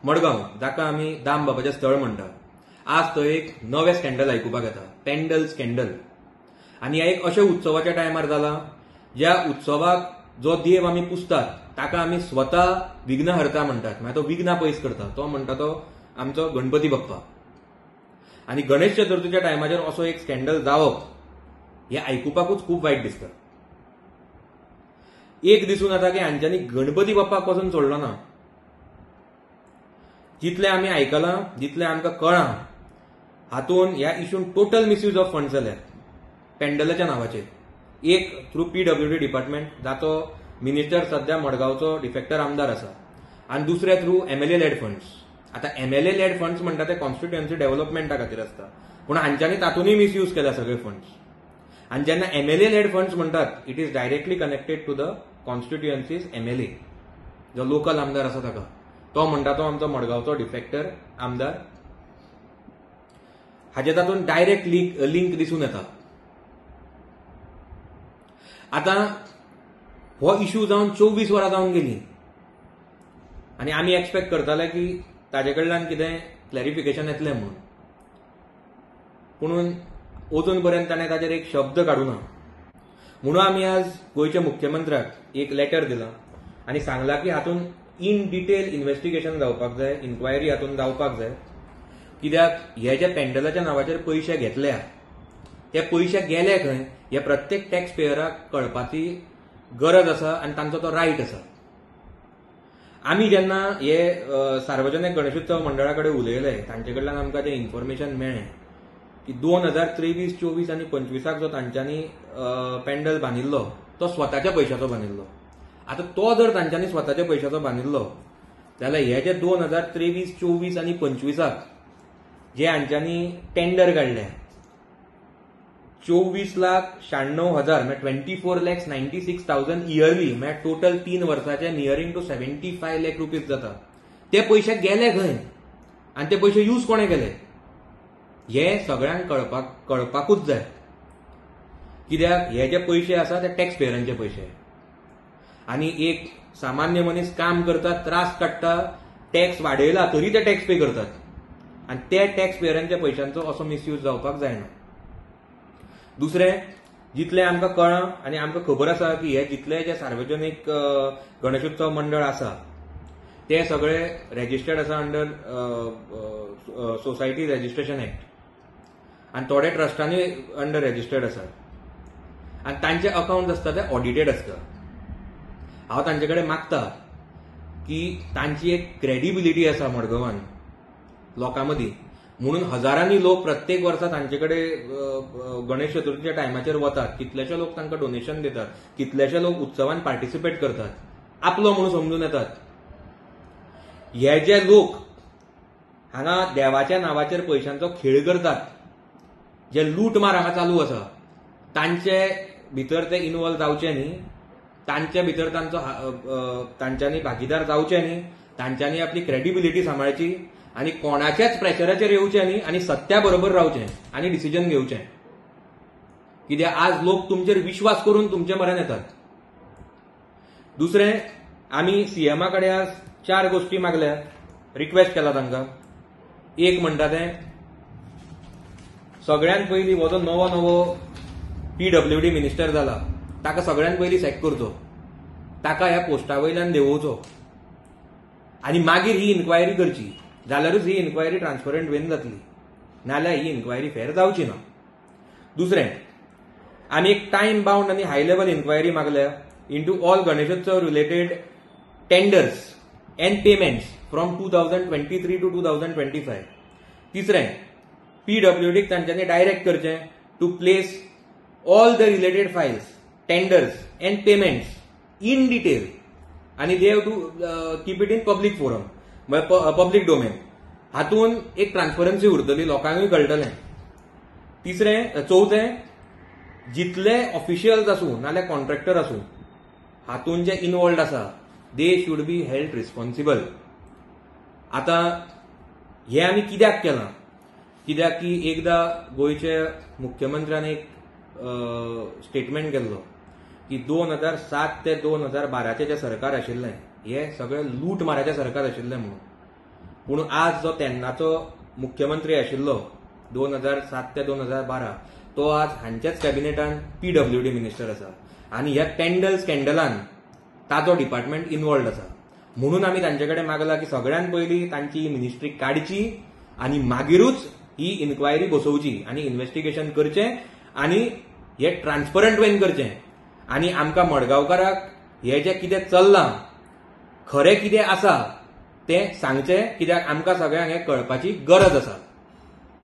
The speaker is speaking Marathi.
मडगांव, जाका आमी दाम बाबाचें स्थळ म्हणटा, आज थंय एक नवें स्कॅन्डल आयकुपाक येता, पेंडल स्कॅन्डल. आनी ह्या एक अशा उत्सवाच्या टायमार जाला ज्या उत्सवाक जो देव आमी पुजतात ताका आमी स्वता विघ्नहर्ता म्हणटात, मागीर तो विघ्ना पयस करता, तो म्हणटा तो आमचो गणपती बाप्पा. आनी गणेश चतुर्थीच्या टायमाचेर असो एक स्कॅन्डल जावप हें आयकुपाकूच खूब वायट दिसता. एक दिसून येता की हांच्यांनी गणपती बाप्पाक पासून सोडलो ना. जितलें आमी आयकलां, जितलें आमकां कळ्ळां, हातूंत ह्या इशून टोटल मिसयूज ऑफ फंड्स जाल्यात पेंडलाच्या नांवाचेर. एक थ्रू PWD डिपार्टमेंट, जाचो मिनिस्टर सध्या मडगांवचो डिफेक्टर आमदार आसा, आनी दुसरे थ्रू MLA लेड फंड्स. आतां MLA लेड फंड्स म्हणटा ते कॉन्स्टिट्युएन्सी डेव्हलपमेंटा खातीर आसता, पूण हांच्यांनी तातूंतय मिसयूज केला सगळे फंड्स. आनी जेन्ना MLA लेड फंड्स म्हणटात, it is directly connected to the constituencies MLA, जो लोकल आमदार आसा ताका. तो म्हणटा तो आमचो मडगांवचो डिफेक्टर आमदार. हाचे तातूंत डायरेक्ट लिंक दिसून येता. आतां हो इश्यू जावन 24 वरां जावन गेली आनी आमी एक्सपेक्ट करताले की ताजे कडल्यान कितें क्लॅरिफिकेशन येतलें म्हणून, पूण अजून पर्यंत ताणें ताचेर एक शब्द काडूना. म्हणून आमी आज गोंयच्या मुख्यमंत्र्याक एक लेटर दिलां आनी सांगलां की हातूंत इन डिटेल इन्व्हेस्टिगेशन जावपाक जाय, इन्क्वायरी हातूंत जावपाक जाय. कित्याक हे जे पेंडलाच्या नांवाचेर पयशे घेतल्या ते पयशे गेले खंय हे प्रत्येक टॅक्स पेयराक कळपाची गरज आसा आनी तांचो तो रायट आसा. आमी जेन्ना हे सार्वजनीक गणेशोत्सव मंडळा कडेन उलयले, तांचे कडल्यान आमकां जें इन्फॉर्मेशन मेळ्ळें की 2023, 24 आनी 25 जो तांच्यांनी पेंडल बांदिल्लो तो स्वताच्या पयशांचो बांदिल्लो. आतां तो जर तांच्यांनी स्वताच्या पयशांचो बांदिल्लो जाल्यार हे जे 2023, 24 आनी 25 जे हांच्यांनी टेंडर काडले 24,96,000 म्हणजे 24,96,000 इयरली, म्हणजे टोटल 3 वर्साचे नियरिंग टू 75 लाख रुपीज जाता. ते पयशे गेले खंय आनी ते पयशे यूज कोणे केले हे सगळ्यांक कळपाकूच जाय. कित्याक हे जे पयशे आसा ते टॅक्स पेयरांचे पयशे आनी एक सामान्य मनीस काम करता, त्रास काडटा, टॅक्स वाडयला तरी ते टॅक्स पे करतात आनी ते टॅक्स पेयरांच्या पयशांचो असो मिसयूज जावपाक जायना. दुसरें, जितलें आमकां कळ्ळां आनी आमकां खबर आसा की हे जितले जे सार्वजनीक गणेशोत्सव मंडळ आसा ते सगळे रेजिस्टर्ड आसा अंडर सोसायटी रजिस्ट्रेशन एक्ट आनी थोडे ट्रस्टांनी अंडर रेजिस्टर्ड आसात आनी तांचे अकाउंट आसता ते ऑडिटेड आसता. हांव तांचे कडेन मागता की तांची एक क्रेडिबिलिटी आसा मडगांवान लोकां मदीं, म्हणून हजारांनी लोक प्रत्येक वर्सा तांचे कडेन गणेश चतुर्थीच्या टायमाचेर वतात, कितलेशे लोक तांकां डोनेशन दितात, कितलेशे लोक उत्सवान पार्टिसिपेट करतात, आपलो म्हणून समजून येतात. हे जे लोक हांगा देवाच्या नांवाचेर पयशांचो खेळ करतात, जे लूटमार हांगा चालू आसा, तांचे भितर ते इन्वॉल्व जावचे न्ही, तांचे भितर तांच्यांनी भागीदार जावचे न्ही, तांच्यांनी आपली क्रेडिबिलिटी सांबाळची आनी कोणाच्याच प्रेशराचेर येवचें न्ही आनी सत्या बरोबर रावचें आनी डिसिजन घेवचें. कित्याक आज लोक तुमचेर विश्वास करून तुमचे म्हऱ्यान येतात. दुसरें, आमी सीएमा कडेन आज 4 गोश्टी मागल्या, रिक्वेस्ट केला तांकां. एक म्हणटा तें सगळ्यात पयलीं हो जो नवो PWD मिनिस्टर जाला ताका सगळ्यात पयलीं सॅक करचो, ताका ह्या पोस्टा वयल्यान देंवोवचो आनी मागीर ही इन्क्वायरी करची. जाल्यारूच ही इन्क्वायरी ट्रान्सपरंट वेन जातली, नाल्यार ही इन्क्वायरी फेर जावची ना. दुसरें, आमी एक टायम बाउंड आनी हाय लेवल इन्क्वायरी मागल्या into all Ganeshotsav related tenders and payments from 2023 to 2025. तिसरें, PWDक तांच्यांनी डायरेक्ट करचें to place all the related files, tenders and payments in detail आनी they have to keep it in public forum, public domain. हातून एक ट्रान्सपरन्सी उरतली, लोकांकूय कळटलें. चौथें, जितले ऑफिशियल्स आसूं नाल्यार कॉन्ट्रॅक्टर आसूं हातून जे इन्वॉल्ड आसा they should be held responsible. आतां हे आमी कित्याक केलां? कित्याक की एकदां गोंयचे मुख्यमंत्र्यान एक स्टेटमेंट केल्लो की 2007 ते 2012 जे सरकार आशिल्लें हे सगळें लूट माराचें सरकार आशिल्लें म्हणून. पूण आज जो तेन्नाचो मुख्यमंत्री आशिल्लो 2007 ते 2012 तो आज हांच्याच कॅबिनेटान PWD मिनिस्टर आसा आनी ह्या टेंडर स्कॅन्डलान ताजो डिपार्टमेंट इन्वॉल्ड आसा. म्हणून आमी तांचे कडेन मागला की सगळ्यात पयलीं तांची मिनिस्ट्री काडची आनी मागीरूच ही इन्क्वायरी बसोवची आनी इन्व्हेस्टिगेशन करचें आनी हे ट्रान्सपरंट वेन करचें आनी आमकां मडगांवकाराक हे जें कितें चल्लां खरें कितें आसा तें सांगचें, कित्याक आमकां सगळ्यांक हें कळपाची गरज आसा.